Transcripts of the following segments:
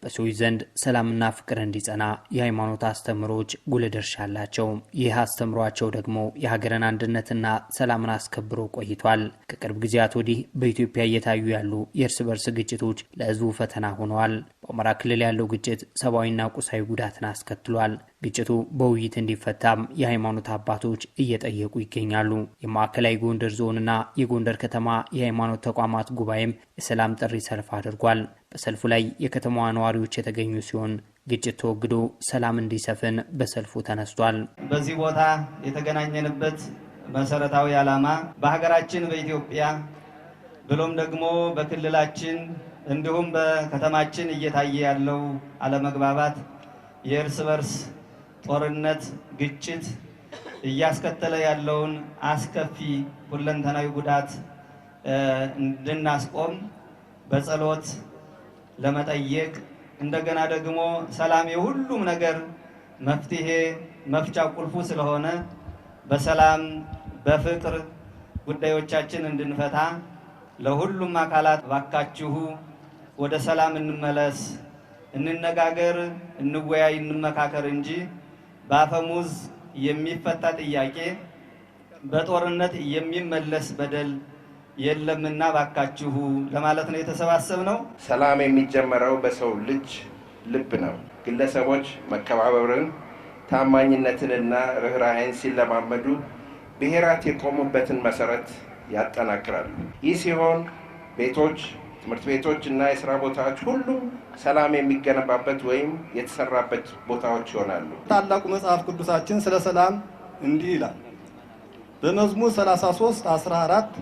በሰዎች ዘንድ ሰላምና ፍቅር እንዲጸና የሃይማኖት አስተምሮች ጉልህ ድርሻ አላቸው። ይህ አስተምሯቸው ደግሞ የሀገርን አንድነትና ሰላምን አስከብሮ ቆይቷል። ከቅርብ ጊዜያት ወዲህ በኢትዮጵያ እየታዩ ያሉ የእርስ በርስ ግጭቶች ለህዝቡ ፈተና ሆነዋል። በአማራ ክልል ያለው ግጭት ሰብአዊና ቁሳዊ ጉዳትን አስከትሏል። ግጭቱ በውይይት እንዲፈታም የሃይማኖት አባቶች እየጠየቁ ይገኛሉ። የማዕከላዊ ጎንደር ዞንና የጎንደር ከተማ የሃይማኖት ተቋማት ጉባኤም የሰላም ጥሪ ሰልፍ አድርጓል። በሰልፉ ላይ የከተማዋ ነዋሪዎች የተገኙ ሲሆን ግጭት ተወግዶ ሰላም እንዲሰፍን በሰልፉ ተነስቷል። በዚህ ቦታ የተገናኘንበት መሰረታዊ ዓላማ በሀገራችን በኢትዮጵያ ብሎም ደግሞ በክልላችን እንዲሁም በከተማችን እየታየ ያለው አለመግባባት የእርስ በርስ ጦርነት ግጭት እያስከተለ ያለውን አስከፊ ሁለንተናዊ ጉዳት እንድናስቆም በጸሎት ለመጠየቅ እንደገና ደግሞ ሰላም የሁሉም ነገር መፍትሄ መፍቻ ቁልፉ ስለሆነ በሰላም በፍቅር ጉዳዮቻችን እንድንፈታ ለሁሉም አካላት ባካችሁ ወደ ሰላም እንመለስ፣ እንነጋገር፣ እንወያይ፣ እንመካከር እንጂ በአፈሙዝ የሚፈታ ጥያቄ በጦርነት የሚመለስ በደል የለምና ባካችሁ ለማለት ነው የተሰባሰብነው። ሰላም የሚጀመረው በሰው ልጅ ልብ ነው። ግለሰቦች መከባበርን፣ ታማኝነትንና ርህራሄን ሲለማመዱ ብሔራት የቆሙበትን መሰረት ያጠናክራሉ። ይህ ሲሆን ቤቶች፣ ትምህርት ቤቶች እና የሥራ ቦታዎች ሁሉ ሰላም የሚገነባበት ወይም የተሰራበት ቦታዎች ይሆናሉ። ታላቁ መጽሐፍ ቅዱሳችን ስለ ሰላም እንዲህ ይላል። በመዝሙር 33:14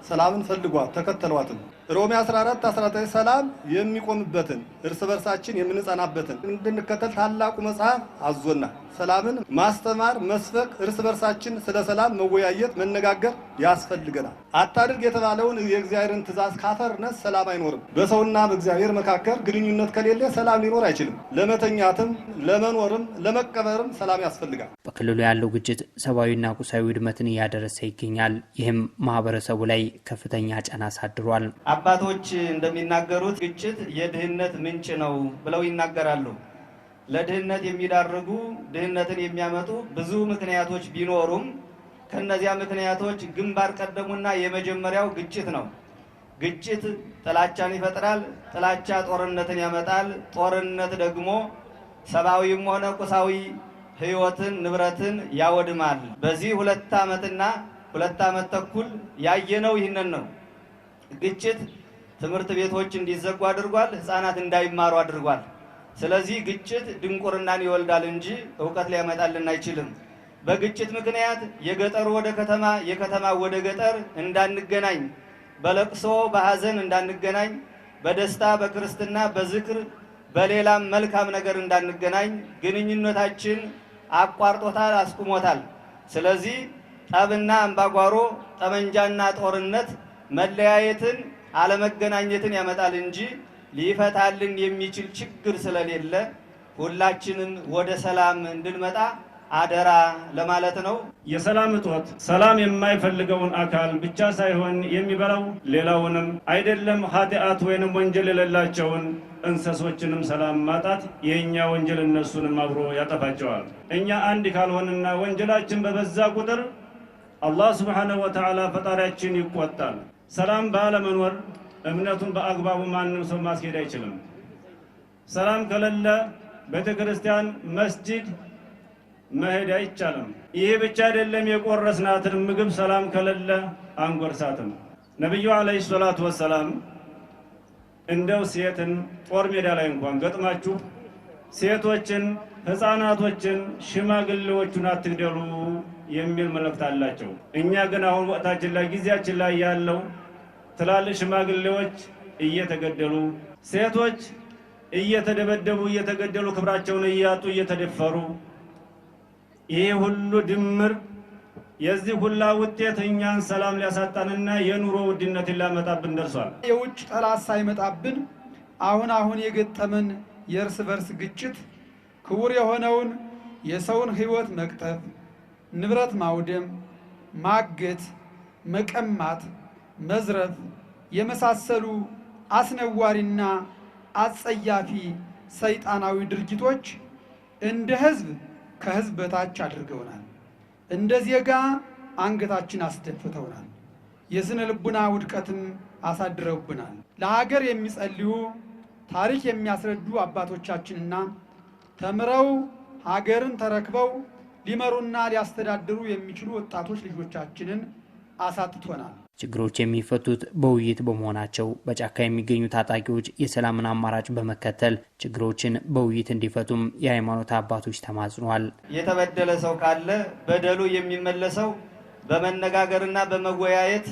ሰላምን ፈልጓት ተከተሏትም። ሮሜ 14:19 ሰላም የሚቆምበትን እርስ በርሳችን የምንጸናበትን እንድንከተል ታላቁ መጽሐፍ አዞና ሰላምን ማስተማር፣ መስበክ፣ እርስ በርሳችን ስለ ሰላም መወያየት፣ መነጋገር ያስፈልገናል። አታድርግ የተባለውን የእግዚአብሔርን ትእዛዝ ካፈርነት ሰላም አይኖርም። በሰውና በእግዚአብሔር መካከል ግንኙነት ከሌለ ሰላም ሊኖር አይችልም። ለመተኛትም ለመኖርም ለመቀበርም ሰላም ያስፈልጋል። በክልሉ ያለው ግጭት ሰብአዊና ቁሳዊ ውድመትን እያደረሰ ይገኛል። ይህም ማህበረሰቡ ላይ ከፍተኛ ጫና አሳድሯል። አባቶች እንደሚናገሩት ግጭት የድህነት ምንጭ ነው ብለው ይናገራሉ። ለድህነት የሚዳርጉ ድህነትን የሚያመጡ ብዙ ምክንያቶች ቢኖሩም ከነዚያ ምክንያቶች ግንባር ቀደሙና የመጀመሪያው ግጭት ነው። ግጭት ጥላቻን ይፈጥራል። ጥላቻ ጦርነትን ያመጣል። ጦርነት ደግሞ ሰብአዊም ሆነ ቁሳዊ ህይወትን፣ ንብረትን ያወድማል። በዚህ 2 ዓመትና 2 ዓመት ተኩል ያየነው ይህንን ነው። ግጭት ትምህርት ቤቶች እንዲዘጉ አድርጓል። ህፃናት እንዳይማሩ አድርጓል። ስለዚህ ግጭት ድንቁርናን ይወልዳል እንጂ ዕውቀት ሊያመጣልን አይችልም። በግጭት ምክንያት የገጠሩ ወደ ከተማ፣ የከተማ ወደ ገጠር እንዳንገናኝ፣ በለቅሶ በሐዘን እንዳንገናኝ፣ በደስታ በክርስትና በዝክር በሌላም መልካም ነገር እንዳንገናኝ ግንኙነታችን አቋርጦታል፣ አስቁሞታል። ስለዚህ ጠብና አምባጓሮ፣ ጠመንጃና ጦርነት መለያየትን፣ አለመገናኘትን ያመጣል እንጂ ሊፈታልን የሚችል ችግር ስለሌለ ሁላችንም ወደ ሰላም እንድንመጣ አደራ ለማለት ነው። የሰላም እጦት ሰላም የማይፈልገውን አካል ብቻ ሳይሆን የሚበላው ሌላውንም አይደለም ኃጢአት ወይንም ወንጀል የሌላቸውን እንስሶችንም ሰላም ማጣት የኛ ወንጀል እነሱንም አብሮ ያጠፋቸዋል። እኛ አንድ ካልሆንና ወንጀላችን በበዛ ቁጥር አላህ Subhanahu Wa Ta'ala ፈጣሪያችን ይቆጣል። ሰላም ባለመኖር እምነቱን በአግባቡ ማንም ሰው ማስኬድ አይችልም። ሰላም ከሌለ ቤተክርስቲያን፣ መስጂድ መሄድ አይቻልም። ይሄ ብቻ አይደለም፣ የቆረስናትን ምግብ ሰላም ከሌለ አንጎርሳትም። ነብዩ አለይሂ ሰላቱ ወሰላም እንደው ሴትን ጦር ሜዳ ላይ እንኳን ገጥማችሁ ሴቶችን፣ ህፃናቶችን፣ ሽማግሌዎችን አትግደሉ የሚል መልእክት አላቸው። እኛ ግን አሁን ወቅታችን ላይ ጊዜያችን ላይ ያለው ትላልቅ ሽማግሌዎች እየተገደሉ፣ ሴቶች እየተደበደቡ እየተገደሉ፣ ክብራቸውን እያጡ እየተደፈሩ፣ ይሄ ሁሉ ድምር የዚህ ሁላ ውጤት እኛን ሰላም ሊያሳጣንና የኑሮ ውድነት ሊያመጣብን ደርሷል። የውጭ ጠላት ሳይመጣብን አሁን የገጠመን የእርስ በርስ ግጭት ክቡር የሆነውን የሰውን ህይወት መቅጠፍ፣ ንብረት ማውደም፣ ማገት፣ መቀማት፣ መዝረፍ የመሳሰሉ አስነዋሪና አጸያፊ ሰይጣናዊ ድርጊቶች እንደ ሕዝብ ከሕዝብ በታች አድርገውናል። እንደ ዜጋ አንገታችን አስደፍተውናል። የስነ ልቡና ውድቀትም አሳድረውብናል። ለሀገር የሚጸልዩ ታሪክ የሚያስረዱ አባቶቻችንና ተምረው ሀገርን ተረክበው ሊመሩና ሊያስተዳድሩ የሚችሉ ወጣቶች ልጆቻችንን አሳጥቶናል። ችግሮች የሚፈቱት በውይይት በመሆናቸው በጫካ የሚገኙ ታጣቂዎች የሰላምን አማራጭ በመከተል ችግሮችን በውይይት እንዲፈቱም የሃይማኖት አባቶች ተማጽነዋል። የተበደለ ሰው ካለ በደሉ የሚመለሰው በመነጋገርና በመወያየት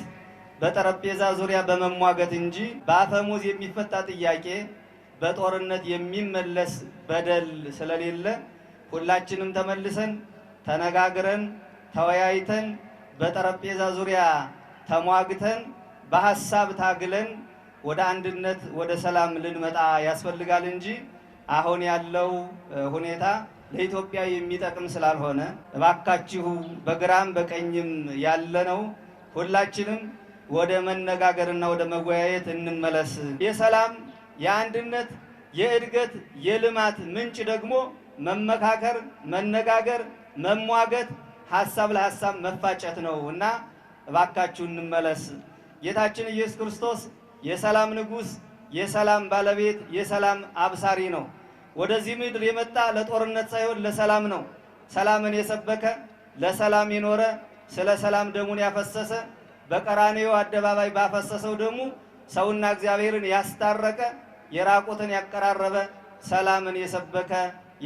በጠረጴዛ ዙሪያ በመሟገት እንጂ በአፈሙዝ የሚፈታ ጥያቄ በጦርነት የሚመለስ በደል ስለሌለ ሁላችንም ተመልሰን ተነጋግረን ተወያይተን በጠረጴዛ ዙሪያ ተሟግተን በሐሳብ ታግለን ወደ አንድነት ወደ ሰላም ልንመጣ ያስፈልጋል እንጂ አሁን ያለው ሁኔታ ለኢትዮጵያ የሚጠቅም ስላልሆነ እባካችሁ በግራም በቀኝም ያለነው ሁላችንም ወደ መነጋገርና ወደ መወያየት እንመለስ። የሰላም የአንድነት የእድገት የልማት ምንጭ ደግሞ መመካከር፣ መነጋገር፣ መሟገት፣ ሐሳብ ለሐሳብ መፋጨት ነው እና እባካችሁ እንመለስ። ጌታችን ኢየሱስ ክርስቶስ የሰላም ንጉሥ፣ የሰላም ባለቤት፣ የሰላም አብሳሪ ነው። ወደዚህ ምድር የመጣ ለጦርነት ሳይሆን ለሰላም ነው። ሰላምን የሰበከ ለሰላም የኖረ ስለ ሰላም ደሙን ያፈሰሰ በቀራንዮ አደባባይ ባፈሰሰው ደሙ ሰውና እግዚአብሔርን ያስታረቀ የራቁትን ያቀራረበ ሰላምን የሰበከ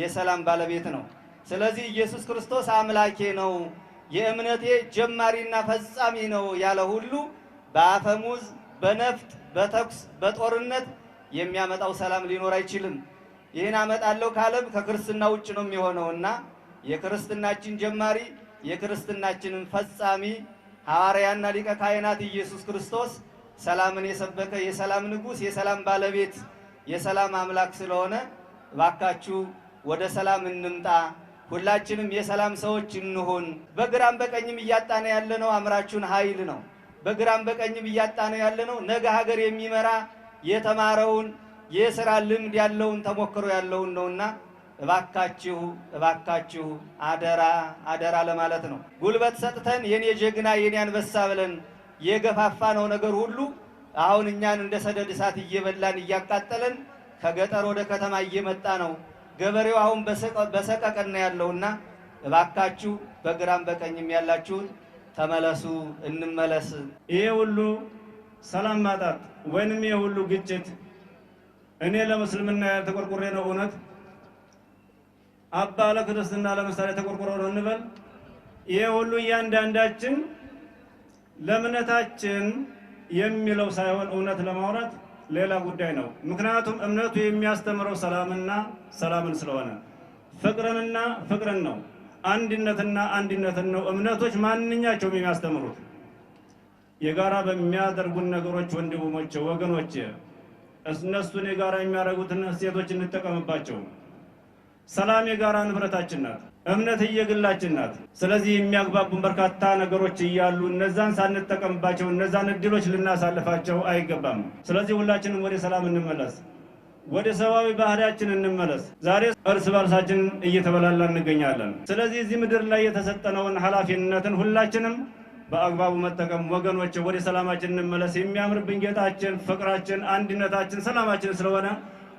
የሰላም ባለቤት ነው። ስለዚህ ኢየሱስ ክርስቶስ አምላኬ ነው፣ የእምነቴ ጀማሪና ፈጻሚ ነው ያለ ሁሉ በአፈሙዝ በነፍጥ በተኩስ በጦርነት የሚያመጣው ሰላም ሊኖር አይችልም። ይህን አመጣለሁ ካለም ከክርስትና ውጭ ነው የሚሆነውና የክርስትናችን ጀማሪ የክርስትናችንን ፈጻሚ ሐዋርያና ሊቀ ካህናት ኢየሱስ ክርስቶስ ሰላምን የሰበከ የሰላም ንጉሥ የሰላም ባለቤት የሰላም አምላክ ስለሆነ እባካችሁ ወደ ሰላም እንምጣ። ሁላችንም የሰላም ሰዎች እንሁን። በግራም በቀኝም እያጣነ ያለነው አምራቹን ኃይል ነው። በግራም በቀኝም እያጣነ ያለነው ነገ ሀገር የሚመራ የተማረውን የሥራ ልምድ ያለውን ተሞክሮ ያለውን ነውና እባካችሁ እባካችሁ አደራ አደራ ለማለት ነው። ጉልበት ሰጥተን የኔ ጀግና የኔ አንበሳ ብለን የገፋፋ ነው ነገር ሁሉ አሁን እኛን እንደ ሰደድ እሳት እየበላን እያቃጠለን ከገጠር ወደ ከተማ እየመጣ ነው። ገበሬው አሁን በሰቀቀን ያለውና እባካችሁ በግራም በቀኝም ያላችሁት ተመለሱ፣ እንመለስ። ይሄ ሁሉ ሰላም ማጣት ወይንም ይሄ ሁሉ ግጭት እኔ ለሙስልምና ተቆርቆሬ ነው እውነት አባ ለክርስትና ለምሳሌ ተቆርቆሮ ነው እንበል። ይሄ ሁሉ እያንዳንዳችን ለእምነታችን የሚለው ሳይሆን እውነት ለማውራት ሌላ ጉዳይ ነው። ምክንያቱም እምነቱ የሚያስተምረው ሰላምና ሰላምን ስለሆነ ፍቅርንና ፍቅርን ነው፣ አንድነትና አንድነትን ነው። እምነቶች ማንኛቸውም የሚያስተምሩት የጋራ በሚያደርጉን ነገሮች ወንድሞቼ፣ ወገኖቼ እነሱን የጋራ የሚያደርጉትን እሴቶች እንጠቀምባቸው። ሰላም የጋራ ንብረታችን ናት። እምነት የግላችን ናት። ስለዚህ የሚያግባቡን በርካታ ነገሮች እያሉ እነዛን ሳንጠቀምባቸው እነዛን እድሎች ልናሳልፋቸው አይገባም። ስለዚህ ሁላችንም ወደ ሰላም እንመለስ፣ ወደ ሰብአዊ ባህሪያችን እንመለስ። ዛሬ እርስ በርሳችን እየተበላላ እንገኛለን። ስለዚህ እዚህ ምድር ላይ የተሰጠነውን ኃላፊነትን ሁላችንም በአግባቡ መጠቀም ወገኖች፣ ወደ ሰላማችን እንመለስ። የሚያምርብን ጌጣችን፣ ፍቅራችን፣ አንድነታችን፣ ሰላማችን ስለሆነ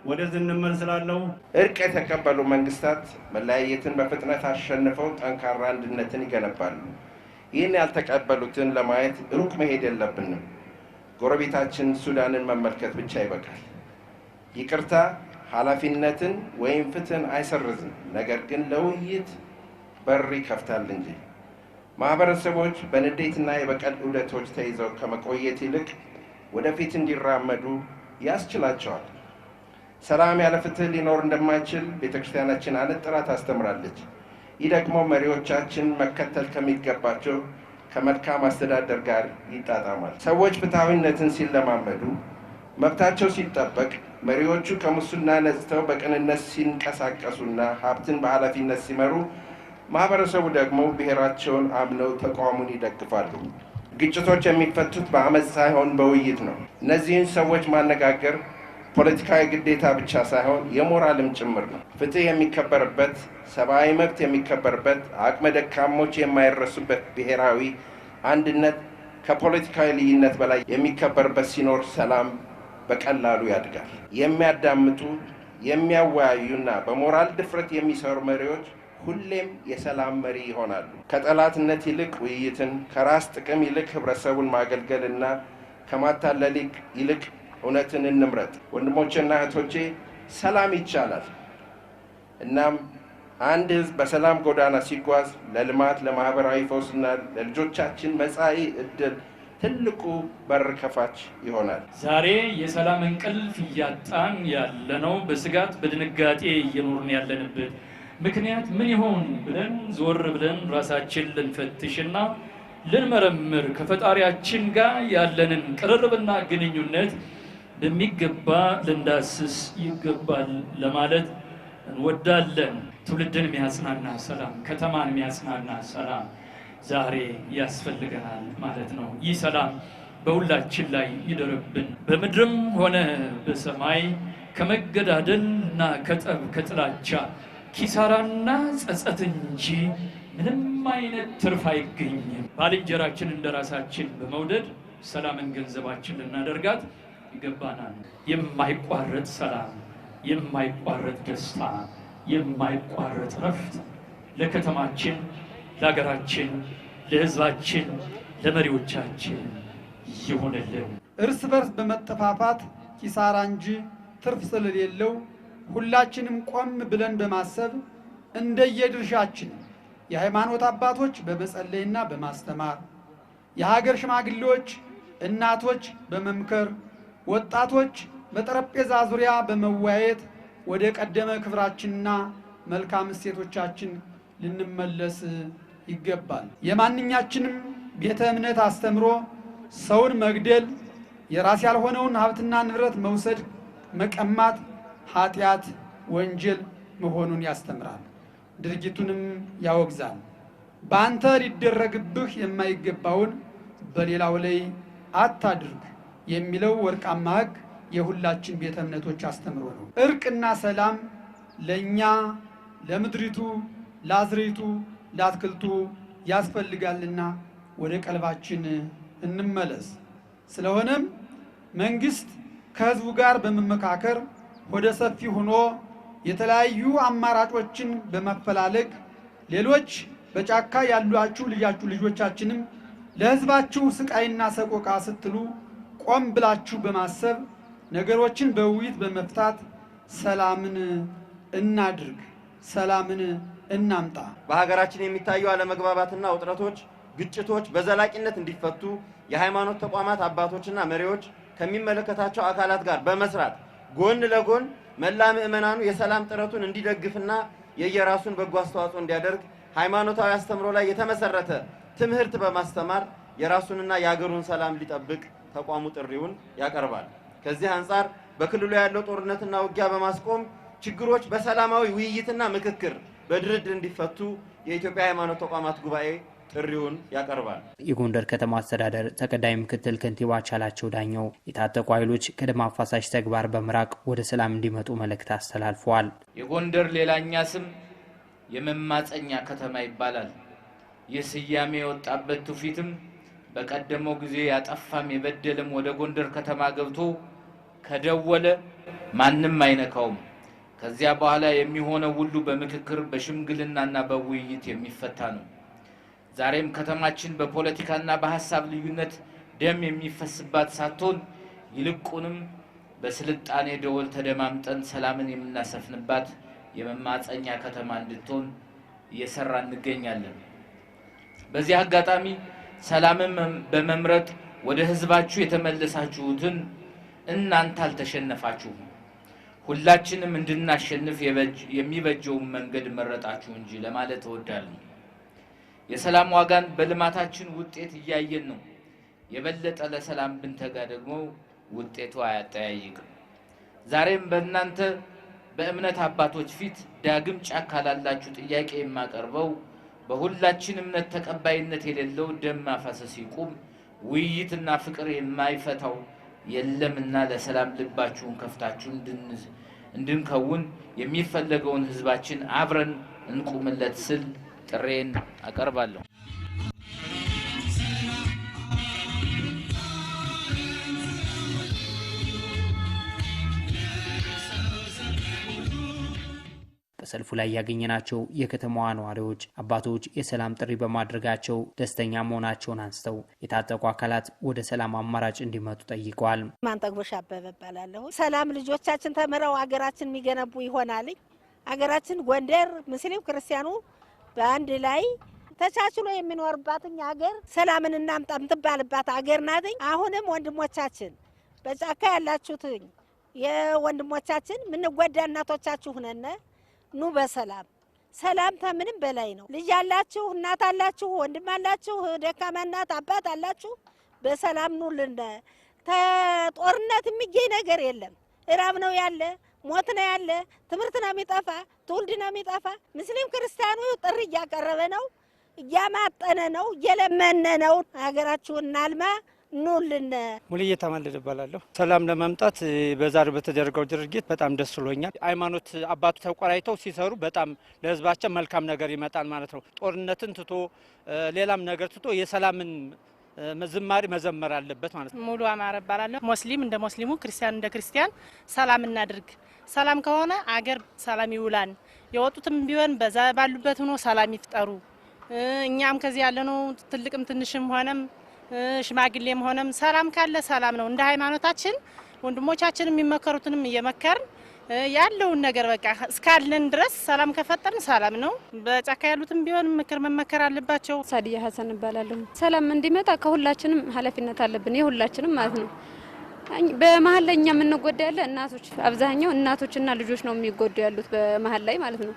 ወደዚህ እንመልስላለው። እርቅ የተቀበሉ መንግስታት መለያየትን በፍጥነት አሸንፈው ጠንካራ አንድነትን ይገነባሉ። ይህን ያልተቀበሉትን ለማየት ሩቅ መሄድ የለብንም። ጎረቤታችን ሱዳንን መመልከት ብቻ ይበቃል። ይቅርታ ኃላፊነትን ወይም ፍትህን አይሰርዝም፣ ነገር ግን ለውይይት በር ይከፍታል እንጂ። ማህበረሰቦች በንዴትና የበቀል ዑደቶች ተይዘው ከመቆየት ይልቅ ወደፊት እንዲራመዱ ያስችላቸዋል። ሰላም ያለ ፍትህ ሊኖር እንደማይችል ቤተክርስቲያናችን አነጥራ ታስተምራለች። ይህ ደግሞ መሪዎቻችን መከተል ከሚገባቸው ከመልካም አስተዳደር ጋር ይጣጣማል። ሰዎች ፍትሐዊነትን ሲለማመዱ፣ መብታቸው ሲጠበቅ፣ መሪዎቹ ከሙስና ነጽተው በቅንነት ሲንቀሳቀሱና ሀብትን በኃላፊነት ሲመሩ፣ ማህበረሰቡ ደግሞ ብሔራቸውን አምነው ተቋሙን ይደግፋሉ። ግጭቶች የሚፈቱት በአመፅ ሳይሆን በውይይት ነው። እነዚህን ሰዎች ማነጋገር ፖለቲካዊ ግዴታ ብቻ ሳይሆን የሞራልም ጭምር ነው። ፍትህ የሚከበርበት፣ ሰብአዊ መብት የሚከበርበት፣ አቅመ ደካሞች የማይረሱበት ብሔራዊ አንድነት ከፖለቲካዊ ልዩነት በላይ የሚከበርበት ሲኖር ሰላም በቀላሉ ያድጋል። የሚያዳምጡ የሚያወያዩና በሞራል ድፍረት የሚሰሩ መሪዎች ሁሌም የሰላም መሪ ይሆናሉ። ከጠላትነት ይልቅ ውይይትን፣ ከራስ ጥቅም ይልቅ ህብረተሰቡን ማገልገልና ከማታለል ይልቅ እውነትን እንምረጥ። ወንድሞቼና እህቶቼ ሰላም ይቻላል። እናም አንድ ህዝብ በሰላም ጎዳና ሲጓዝ ለልማት፣ ለማህበራዊ ፈውስና ለልጆቻችን መጻኢ ዕድል ትልቁ በር ከፋች ይሆናል። ዛሬ የሰላም እንቅልፍ እያጣን ያለነው በስጋት በድንጋጤ እየኖርን ያለንበት ምክንያት ምን ይሆን ብለን ዞር ብለን ራሳችን ልንፈትሽና ልንመረምር ከፈጣሪያችን ጋር ያለንን ቅርርብና ግንኙነት በሚገባ ልንዳስስ ይገባል ለማለት እንወዳለን። ትውልድን የሚያጽናና ሰላም፣ ከተማን የሚያጽናና ሰላም ዛሬ ያስፈልገናል ማለት ነው። ይህ ሰላም በሁላችን ላይ ይደርብን። በምድርም ሆነ በሰማይ ከመገዳደል እና ከጠብ ከጥላቻ ኪሳራና ጸጸት እንጂ ምንም አይነት ትርፍ አይገኝም። ባልንጀራችን እንደራሳችን በመውደድ ሰላምን ገንዘባችን ልናደርጋት ይገባናል። የማይቋረጥ ሰላም፣ የማይቋረጥ ደስታ፣ የማይቋረጥ ረፍት ለከተማችን፣ ለሀገራችን፣ ለሕዝባችን፣ ለመሪዎቻችን ይሆንልን። እርስ በርስ በመጠፋፋት ኪሳራ እንጂ ትርፍ ስለሌለው ሁላችንም ቆም ብለን በማሰብ እንደየድርሻችን የሃይማኖት አባቶች በመጸለይና በማስተማር፣ የሀገር ሽማግሌዎች እናቶች በመምከር፣ ወጣቶች በጠረጴዛ ዙሪያ በመወያየት ወደ ቀደመ ክብራችንና መልካም እሴቶቻችን ልንመለስ ይገባል። የማንኛችንም ቤተ እምነት አስተምሮ ሰውን መግደል፣ የራስ ያልሆነውን ሀብትና ንብረት መውሰድ፣ መቀማት ኃጢአት ወንጀል መሆኑን ያስተምራል፣ ድርጊቱንም ያወግዛል። በአንተ ሊደረግብህ የማይገባውን በሌላው ላይ አታድርግ የሚለው ወርቃማ ሕግ የሁላችን ቤተ እምነቶች አስተምሮ ነው። እርቅና ሰላም ለእኛ ለምድሪቱ፣ ለአዝርዕቱ፣ ለአትክልቱ ያስፈልጋልና ወደ ቀልባችን እንመለስ። ስለሆነም መንግስት ከህዝቡ ጋር በመመካከር ወደ ሰፊ ሆኖ የተለያዩ አማራጮችን በመፈላለግ ሌሎች በጫካ ያሏችሁ ልጆቻችንም ለህዝባችሁ ስቃይና ሰቆቃ ስትሉ ቆም ብላችሁ በማሰብ ነገሮችን በውይይት በመፍታት ሰላምን እናድርግ፣ ሰላምን እናምጣ። በሀገራችን የሚታዩ አለመግባባትና ውጥረቶች፣ ግጭቶች በዘላቂነት እንዲፈቱ የሃይማኖት ተቋማት አባቶችና መሪዎች ከሚመለከታቸው አካላት ጋር በመስራት ጎን ለጎን መላ ምእመናኑ የሰላም ጥረቱን እንዲደግፍና የየራሱን በጎ አስተዋጽኦ እንዲያደርግ ሃይማኖታዊ አስተምሮ ላይ የተመሰረተ ትምህርት በማስተማር የራሱንና የሀገሩን ሰላም ሊጠብቅ ተቋሙ ጥሪውን ያቀርባል። ከዚህ አንጻር በክልሉ ያለው ጦርነትና ውጊያ በማስቆም ችግሮች በሰላማዊ ውይይትና ምክክር በድርድር እንዲፈቱ የኢትዮጵያ ሃይማኖት ተቋማት ጉባኤ ጥሪውን ያቀርባል። የጎንደር ከተማ አስተዳደር ተቀዳሚ ምክትል ከንቲባ ቻላቸው ዳኘው የታጠቁ ኃይሎች ከደም አፋሳሽ ተግባር በመራቅ ወደ ሰላም እንዲመጡ መልእክት አስተላልፈዋል። የጎንደር ሌላኛ ስም የመማፀኛ ከተማ ይባላል። ይህ ስያሜ የወጣበት ትውፊትም በቀደመው ጊዜ ያጠፋም የበደለም ወደ ጎንደር ከተማ ገብቶ ከደወለ ማንም አይነካውም። ከዚያ በኋላ የሚሆነው ሁሉ በምክክር በሽምግልናና በውይይት የሚፈታ ነው። ዛሬም ከተማችን በፖለቲካና በሐሳብ ልዩነት ደም የሚፈስባት ሳትሆን ይልቁንም በስልጣኔ ደወል ተደማምጠን ሰላምን የምናሰፍንባት የመማፀኛ ከተማ እንድትሆን እየሰራ እንገኛለን። በዚህ አጋጣሚ ሰላምን በመምረጥ ወደ ህዝባችሁ የተመለሳችሁትን እናንተ አልተሸነፋችሁም። ሁላችንም እንድናሸንፍ የሚበጀውን መንገድ መረጣችሁ እንጂ ለማለት እወዳለሁ። የሰላም ዋጋን በልማታችን ውጤት እያየን ነው። የበለጠ ለሰላም ብንተጋ ደግሞ ውጤቱ አያጠያይቅም። ዛሬም በእናንተ በእምነት አባቶች ፊት ዳግም ጫካ ላላችሁ ጥያቄ የማቀርበው በሁላችን እምነት ተቀባይነት የሌለው ደም ማፋሰስ ይቁም፣ ውይይትና ፍቅር የማይፈታው የለምና ለሰላም ልባችሁን ከፍታችሁ እንድንከውን የሚፈለገውን ህዝባችን አብረን እንቁምለት ስል ጥሬን አቀርባለሁ። በሰልፉ ላይ ያገኘናቸው የከተማዋ ነዋሪዎች አባቶች የሰላም ጥሪ በማድረጋቸው ደስተኛ መሆናቸውን አንስተው የታጠቁ አካላት ወደ ሰላም አማራጭ እንዲመጡ ጠይቀዋል። ማንጠግቦሽ አበበ እባላለሁ። ሰላም ልጆቻችን ተምረው አገራችን የሚገነቡ ይሆናል። አገራችን ጎንደር ሙስሊም ክርስቲያኑ በአንድ ላይ ተቻችሎ የሚኖርባት ሀገር ሰላምን እናምጣ የምትባልባት ሀገር ናት። አሁንም ወንድሞቻችን በጫካ ያላችሁት የወንድሞቻችን ምንጎዳ እናቶቻችሁ ነን። ኑ በሰላም ሰላም ከምንም በላይ ነው። ልጅ አላችሁ፣ እናት አላችሁ፣ ወንድም አላችሁ፣ ደካማ እናት አባት አላችሁ፣ በሰላም ኑልን። ጦርነት የሚገኝ ነገር የለም። እራብ ነው ያለ፣ ሞት ነው ያለ፣ ትምህርት ነው የሚጠፋ፣ ትውልድ ነው የሚጠፋ። ሙስሊም ክርስቲያኑ ጥሪ እያቀረበ ነው፣ እያማጠነ ነው፣ እየለመነ ነው። ሀገራችሁን እናልማ ኑልን። ሙልዬ ተማልደ እባላለሁ። ሰላም ለማምጣት በዛሬው በተደረገው ድርጊት በጣም ደስ ብሎኛል። ሃይማኖት አባቱ ተቆራይተው ሲሰሩ በጣም ለህዝባችን መልካም ነገር ይመጣል ማለት ነው። ጦርነትን ትቶ ሌላም ነገር ትቶ የሰላምን ዝማሬ መዘመር አለበት ማለት ነው። ሙሉ አማረ እባላለሁ። ሙስሊም እንደ ሙስሊሙ ክርስቲያን እንደ ክርስቲያን ሰላም እናድርግ። ሰላም ከሆነ አገር ሰላም ይውላል። የወጡትም ቢሆን በዛ ባሉበት ሆኖ ሰላም ይፍጠሩ። እኛም ከዚህ ያለነው ትልቅም ትንሽም ሆነም ሽማግሌም ሆነም ሰላም ካለ ሰላም ነው። እንደ ሃይማኖታችን ወንድሞቻችን የሚመከሩትንም እየመከርን ያለውን ነገር በቃ እስካለን ድረስ ሰላም ከፈጠርን ሰላም ነው። በጫካ ያሉትም ቢሆን ምክር መመከር አለባቸው። ሳዲያ ሀሰን እባላለሁ። ሰላም እንዲመጣ ከሁላችንም ኃላፊነት አለብን፣ የሁላችንም ማለት ነው። በመሀል ላይ እኛ የምንጎዳ ያለ እናቶች፣ አብዛኛው እናቶችና ልጆች ነው የሚጎዱ ያሉት በመሀል ላይ ማለት ነው።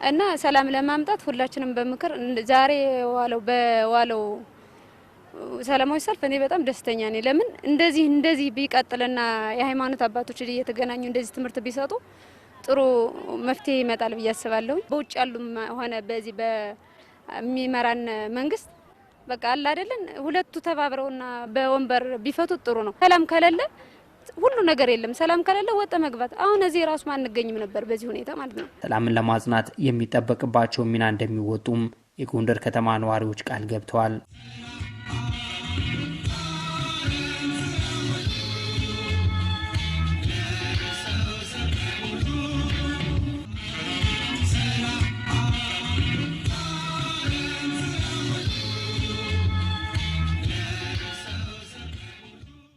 እና ሰላም ለማምጣት ሁላችንም በምክር ዛሬ በዋለው ሰላማዊ ሰልፍ እኔ በጣም ደስተኛ ነኝ። ለምን እንደዚህ ቢቀጥልና የሃይማኖት አባቶች እየተገናኙ እንደዚህ ትምህርት ቢሰጡ ጥሩ መፍትሄ ይመጣል ብዬ አስባለሁ። በውጭ ያሉም ሆነ በዚህ በሚመራን መንግስት በቃ አለ አይደለን ሁለቱ ተባብረውና በወንበር ቢፈቱት ጥሩ ነው። ሰላም ከሌለ ሁሉ ነገር የለም። ሰላም ከሌለ ወጣ መግባት አሁን እዚህ ራሱ ማንገኝም ነበር በዚህ ሁኔታ ማለት ነው። ሰላምን ለማጽናት የሚጠበቅባቸው ሚና እንደሚወጡም የጎንደር ከተማ ነዋሪዎች ቃል ገብተዋል።